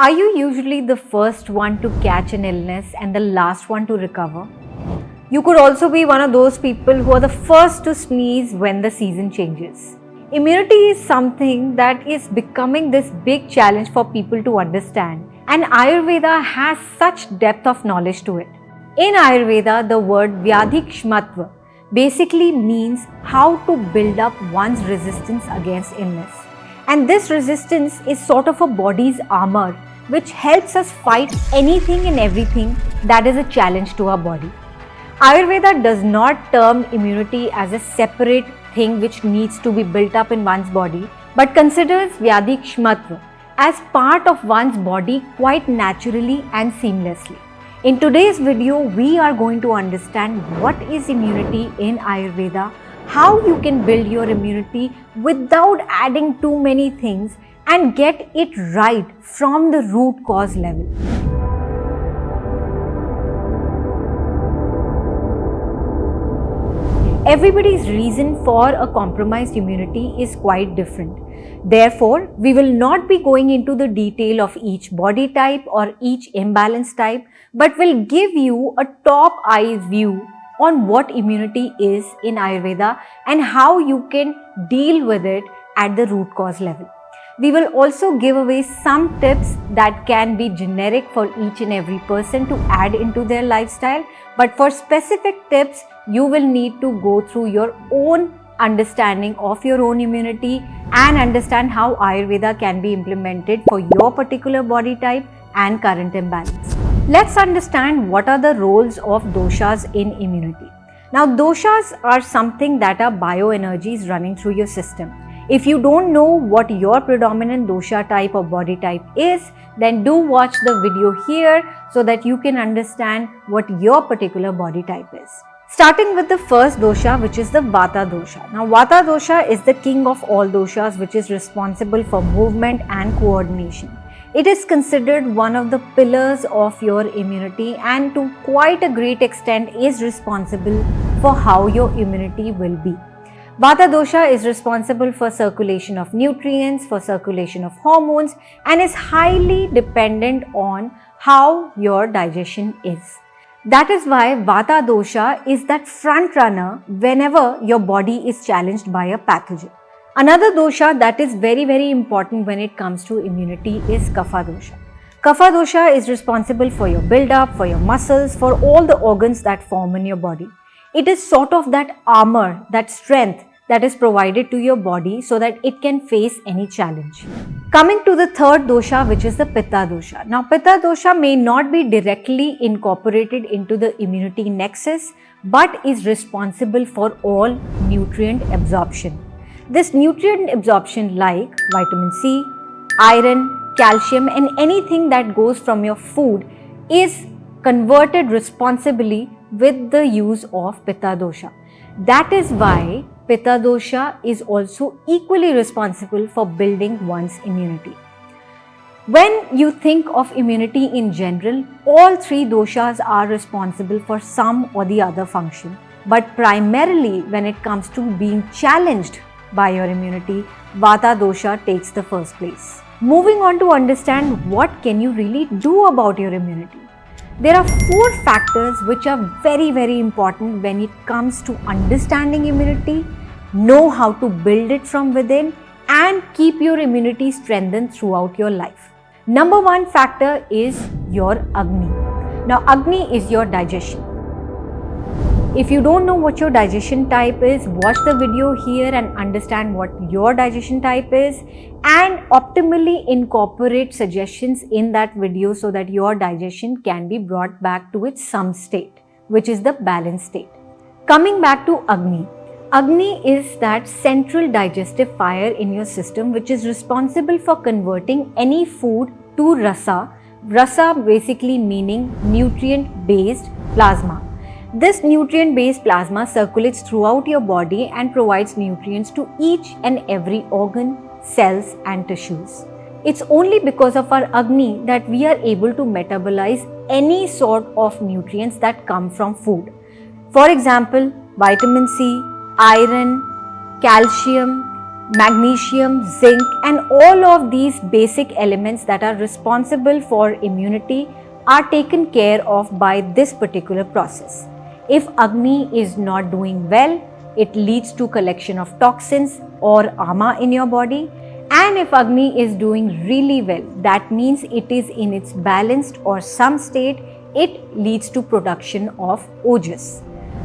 Are you usually the first one to catch an illness and the last one to recover? You could also be one of those people who are the first to sneeze when the season changes. Immunity is something that is becoming this big challenge for people to understand, and Ayurveda has such depth of knowledge to it. In Ayurveda, the word Vyadhikshmatva basically means how to build up one's resistance against illness. And this resistance is sort of a body's armor which helps us fight anything and everything that is a challenge to our body. Ayurveda does not term immunity as a separate thing which needs to be built up in one's body, but considers Vyadhikshmatva as part of one's body quite naturally and seamlessly. In today's video, we are going to understand what is immunity in Ayurveda, how you can build your immunity without adding too many things and get it right from the root cause level. Everybody's reason for a compromised immunity is quite different. Therefore, we will not be going into the detail of each body type or each imbalance type, but will give you a top-eye view on what immunity is in Ayurveda and how you can deal with it at the root cause level. We will also give away some tips that can be generic for each and every person to add into their lifestyle, but for specific tips, you will need to go through your own understanding of your own immunity and understand how Ayurveda can be implemented for your particular body type and current imbalance. Let's understand what are the roles of doshas in immunity. Now, doshas are something that are bioenergies running through your system. If you don't know what your predominant dosha type or body type is, then do watch the video here so that you can understand what your particular body type is. Starting with the first dosha, which is the Vata dosha. Now, Vata dosha is the king of all doshas, which is responsible for movement and coordination. It is considered one of the pillars of your immunity and to quite a great extent is responsible for how your immunity will be. Vata dosha is responsible for circulation of nutrients, for circulation of hormones, and is highly dependent on how your digestion is. That is why Vata dosha is that front runner whenever your body is challenged by a pathogen. Another dosha that is very important when it comes to immunity is Kapha dosha. Kapha dosha is responsible for your build-up, for your muscles, for all the organs that form in your body. It is sort of that armor, that strength that is provided to your body so that it can face any challenge. Coming to the third dosha, which is the Pitta dosha. Now, Pitta dosha may not be directly incorporated into the immunity nexus, but is responsible for all nutrient absorption. This nutrient absorption like vitamin C, iron, calcium and anything that goes from your food is converted responsibly with the use of Pitta dosha. That is why Pitta dosha is also equally responsible for building one's immunity. When you think of immunity in general, all three doshas are responsible for some or the other function. But primarily when it comes to being challenged by your immunity, Vata dosha takes the first place. Moving on to understand what can you really do about your immunity. There are 4 factors which are very important when it comes to understanding immunity, know how to build it from within and keep your immunity strengthened throughout your life. Number 1 factor is your Agni. Now, Agni is your digestion. If you don't know what your digestion type is, watch the video here and understand what your digestion type is and optimally incorporate suggestions in that video so that your digestion can be brought back to its sum state, which is the balanced state. Coming back to Agni. Agni is that central digestive fire in your system which is responsible for converting any food to rasa. Rasa basically meaning nutrient-based plasma. This nutrient-based plasma circulates throughout your body and provides nutrients to each and every organ, cells and tissues. It's only because of our Agni that we are able to metabolize any sort of nutrients that come from food. For example, vitamin C, iron, calcium, magnesium, zinc, and all of these basic elements that are responsible for immunity are taken care of by this particular process. If Agni is not doing well, it leads to collection of toxins or ama in your body. And if Agni is doing really well, that means it is in its balanced or some state, it leads to production of ojas.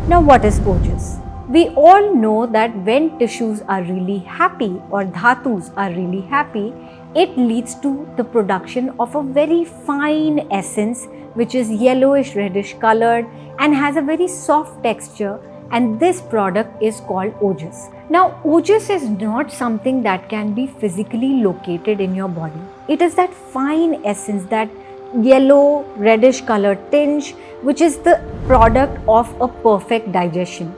Now what is ojas? We all know that when tissues are really happy or dhatus are really happy, it leads to the production of a very fine essence which is yellowish reddish colored and has a very soft texture, and this product is called ojas. Now ojas is not something that can be physically located in your body. It is that fine essence, that yellow reddish colored tinge, which is the product of a perfect digestion.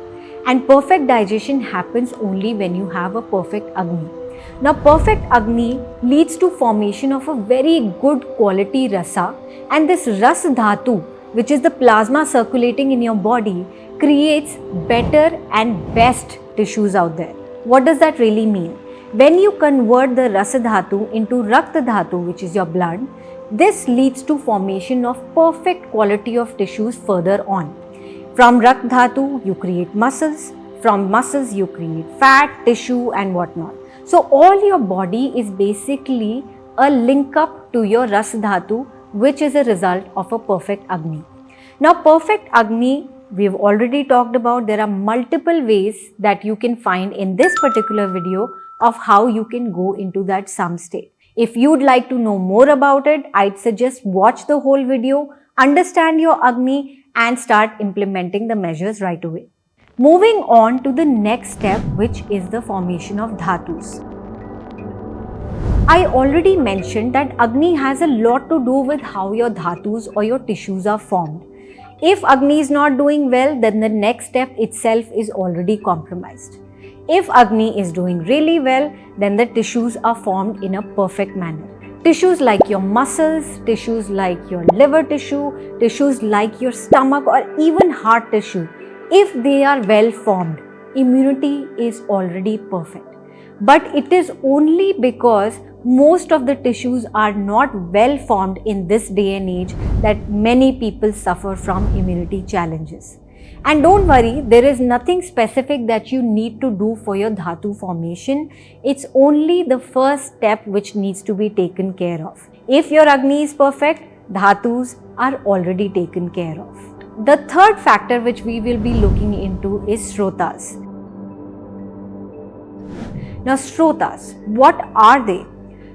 And perfect digestion happens only when you have a perfect Agni. Now perfect Agni leads to formation of a very good quality rasa, and this ras dhatu, which is the plasma circulating in your body, creates better and best tissues out there. What does that really mean? When you convert the rasa dhatu into rakta dhatu, which is your blood, this leads to formation of perfect quality of tissues further on. From Rakt Dhatu, you create muscles. From muscles, you create fat, tissue and whatnot. So all your body is basically a link up to your Ras Dhatu, which is a result of a perfect Agni. Now perfect Agni, we've already talked about. There are multiple ways that you can find in this particular video of how you can go into that Sam state. If you'd like to know more about it, I'd suggest watch the whole video, understand your Agni and start implementing the measures right away. Moving on to the next step, which is the formation of dhatus. I already mentioned that Agni has a lot to do with how your dhatus or your tissues are formed. If Agni is not doing well, then the next step itself is already compromised. If Agni is doing really well, then the tissues are formed in a perfect manner. Tissues like your muscles, tissues like your liver tissue, tissues like your stomach or even heart tissue, if they are well formed, immunity is already perfect. But it is only because most of the tissues are not well formed in this day and age that many people suffer from immunity challenges. And don't worry, there is nothing specific that you need to do for your dhatu formation. It's only the first step which needs to be taken care of. If your Agni is perfect, dhatus are already taken care of. The third factor which we will be looking into is Shrotas. Now Shrotas, what are they?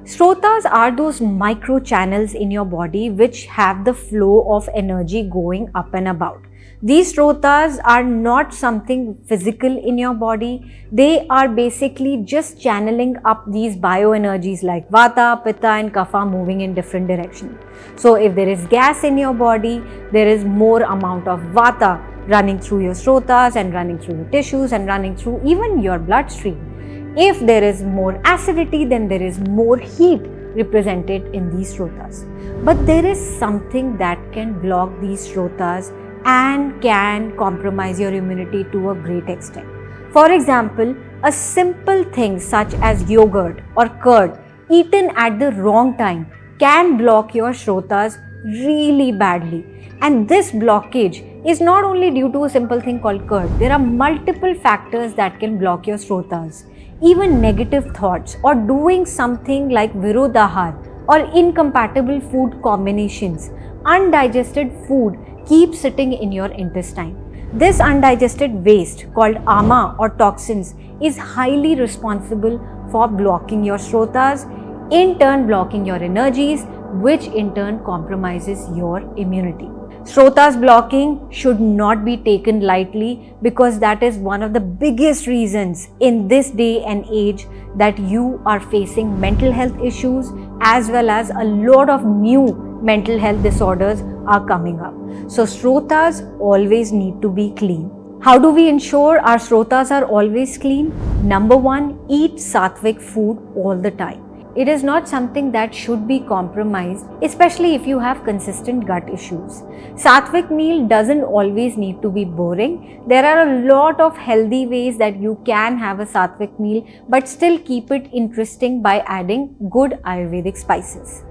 Shrotas are those micro channels in your body which have the flow of energy going up and about. These Shrotas are not something physical in your body. They are basically just channeling up these bioenergies like Vata, Pitta and Kapha moving in different directions. So if there is gas in your body, there is more amount of Vata running through your Shrotas and running through your tissues and running through even your bloodstream. If there is more acidity, then there is more heat represented in these Shrotas. But there is something that can block these Shrotas and can compromise your immunity to a great extent. For example, a simple thing such as yogurt or curd eaten at the wrong time can block your Shrotas really badly. And this blockage is not only due to a simple thing called curd. There are multiple factors that can block your Shrotas. Even negative thoughts or doing something like virodahar or incompatible food combinations, undigested food keep sitting in your intestine. This undigested waste called ama or toxins is highly responsible for blocking your Shrotas, in turn blocking your energies, which in turn compromises your immunity. Shrotas blocking should not be taken lightly because that is one of the biggest reasons in this day and age that you are facing mental health issues as well as a lot of new mental health disorders are coming up. So Shrotas always need to be clean. How do we ensure our Shrotas are always clean? Number one, eat sattvic food all the time. It is not something that should be compromised, especially if you have consistent gut issues. Sattvic meal doesn't always need to be boring. There are a lot of healthy ways that you can have a sattvic meal but still keep it interesting by adding good Ayurvedic spices.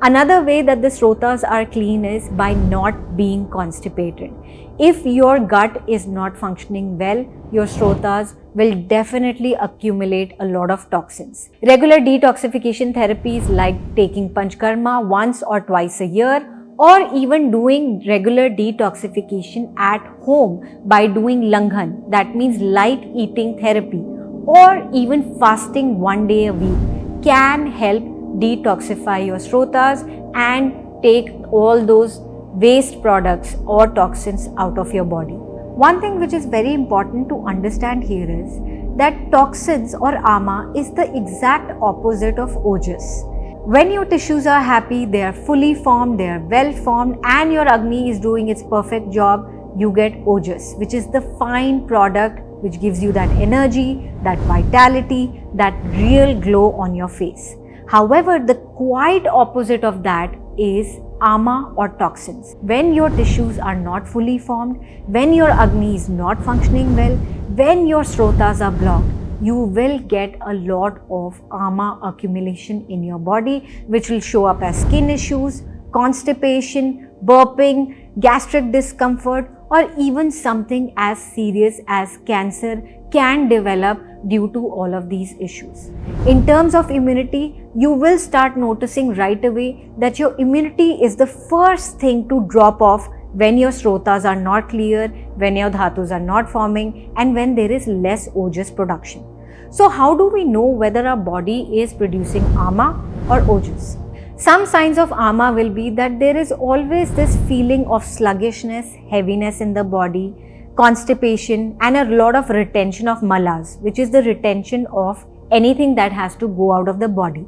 Another way that the Srotas are clean is by not being constipated. If your gut is not functioning well, your Srotas will definitely accumulate a lot of toxins. Regular detoxification therapies like taking Panchkarma once or twice a year, or even doing regular detoxification at home by doing Langhan, that means light eating therapy, or even fasting one day a week, can help detoxify your Srotas and take all those waste products or toxins out of your body. One thing which is very important to understand here is that toxins or ama is the exact opposite of ojas. When your tissues are happy, they are fully formed, they are well formed, and your Agni is doing its perfect job, you get ojas, which is the fine product which gives you that energy, that vitality, that real glow on your face. However, the quite opposite of that is ama or toxins. When your tissues are not fully formed, when your Agni is not functioning well, when your Srotas are blocked, you will get a lot of ama accumulation in your body, which will show up as skin issues, constipation, burping, gastric discomfort, or even something as serious as cancer can develop due to all of these issues. In terms of immunity, you will start noticing right away that your immunity is the first thing to drop off when your Srotas are not clear, when your Dhatus are not forming, and when there is less ojas production. So how do we know whether our body is producing ama or ojas? Some signs of ama will be that there is always this feeling of sluggishness, heaviness in the body, constipation, and a lot of retention of malas, which is the retention of anything that has to go out of the body.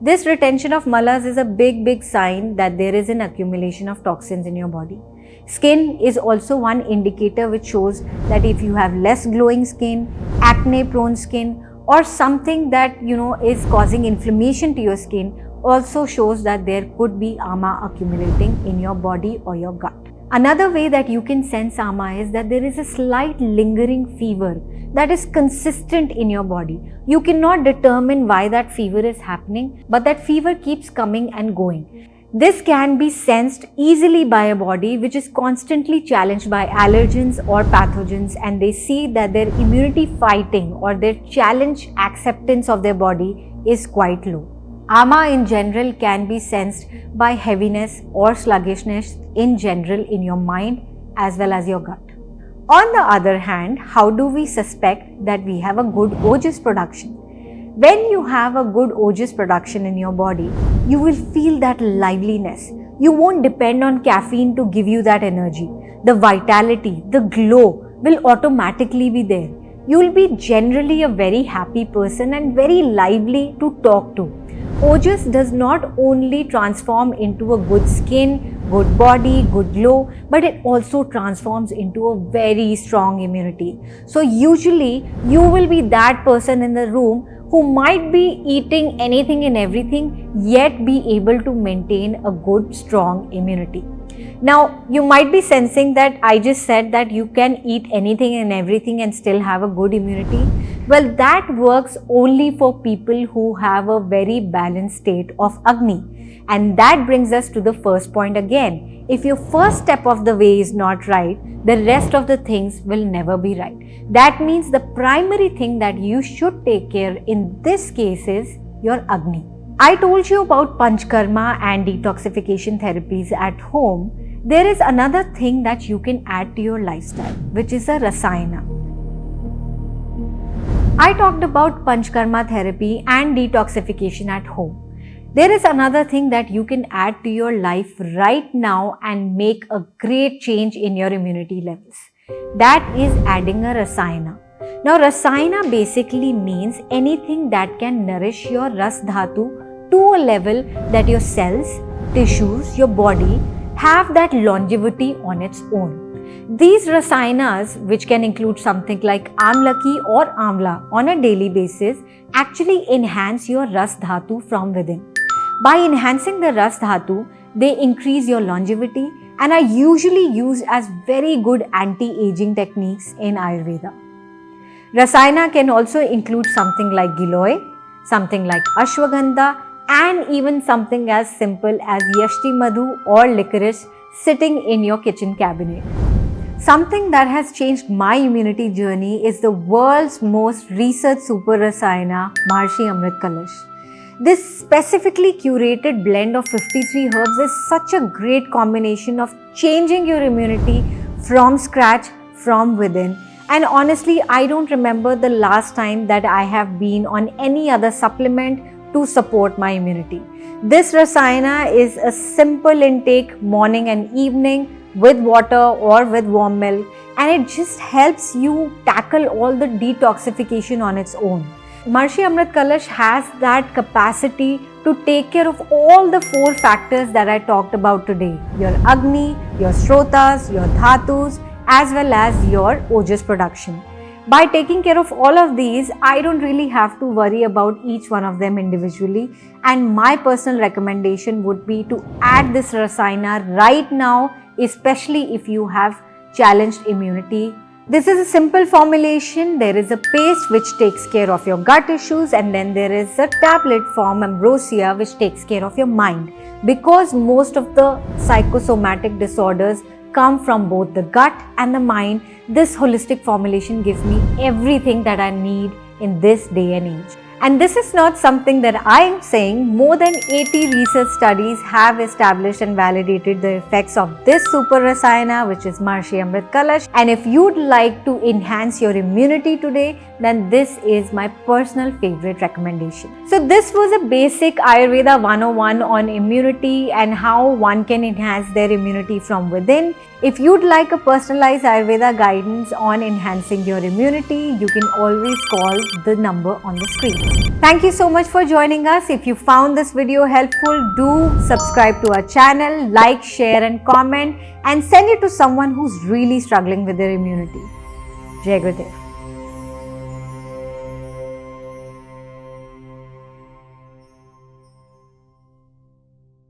This retention of malas is a big sign that there is an accumulation of toxins in your body. Skin is also one indicator which shows that if you have less glowing skin, acne prone skin, or something that is causing inflammation to your skin, also shows that there could be ama accumulating in your body or your gut. Another way that you can sense ama is that there is a slight lingering fever that is consistent in your body. You cannot determine why that fever is happening, but that fever keeps coming and going. This can be sensed easily by a body which is constantly challenged by allergens or pathogens, and they see that their immunity fighting or their challenge acceptance of their body is quite low. Ama in general can be sensed by heaviness or sluggishness in general in your mind as well as your gut. On the other hand, how do we suspect that we have a good ojas production? When you have a good ojas production in your body, you will feel that liveliness. You won't depend on caffeine to give you that energy. The vitality, the glow will automatically be there. You will be generally a very happy person and very lively to talk to. Ojas does not only transform into a good skin, good body, good glow, but it also transforms into a very strong immunity. So usually you will be that person in the room who might be eating anything and everything, yet be able to maintain a good, strong immunity. Now, you might be sensing that I just said that you can eat anything and everything and still have a good immunity. Well, that works only for people who have a very balanced state of Agni. And that brings us to the first point again. If your first step of the way is not right, the rest of the things will never be right. That means the primary thing that you should take care in this case is your Agni. I told you about Panchkarma and detoxification therapies at home. There is another thing that you can add to your lifestyle, which is a Rasayana. I talked about Panchkarma therapy and detoxification at home. There is another thing that you can add to your life right now and make a great change in your immunity levels. That is adding a Rasayana. Now, Rasayana basically means anything that can nourish your Ras Dhatu to a level that your cells, tissues, your body have that longevity on its own. These rasayanas, which can include something like amlaki or amla on a daily basis, actually enhance your ras dhatu from within. By enhancing the ras dhatu, they increase your longevity and are usually used as very good anti-aging techniques in Ayurveda. Rasayana can also include something like giloy, something like ashwagandha, and even something as simple as yashti madhu or licorice sitting in your kitchen cabinet. Something that has changed my immunity journey is the world's most researched super rasayana, Maharshi Amrit Kalash. This specifically curated blend of 53 herbs is such a great combination of changing your immunity from scratch, from within. And honestly, I don't remember the last time that I have been on any other supplement to support my immunity. This rasayana is a simple intake morning and evening with water or with warm milk, and it just helps you tackle all the detoxification on its own. Maharshi Amrit Kalash has that capacity to take care of all the 4 factors that I talked about today: your Agni, your Shrotas, your Dhatus, as well as your Ojas production. By taking care of all of these, I don't really have to worry about each one of them individually, and my personal recommendation would be to add this rasayana right now, especially if you have challenged immunity. This is a simple formulation. There is a paste which takes care of your gut issues, and then there is a tablet form, ambrosia, which takes care of your mind. Because most of the psychosomatic disorders come from both the gut and the mind, this holistic formulation gives me everything that I need in this day and age. And this is not something that I am saying. More than 80 research studies have established and validated the effects of this super rasayana, which is Maharshi Amrit Kalash. And if you'd like to enhance your immunity today, then this is my personal favorite recommendation. So this was a basic Ayurveda 101 on immunity and how one can enhance their immunity from within. If you'd like a personalized Ayurveda guidance on enhancing your immunity, you can always call the number on the screen. Thank you so much for joining us. If you found this video helpful, do subscribe to our channel, like, share and comment, and send it to someone who's really struggling with their immunity. Jai Gurudev.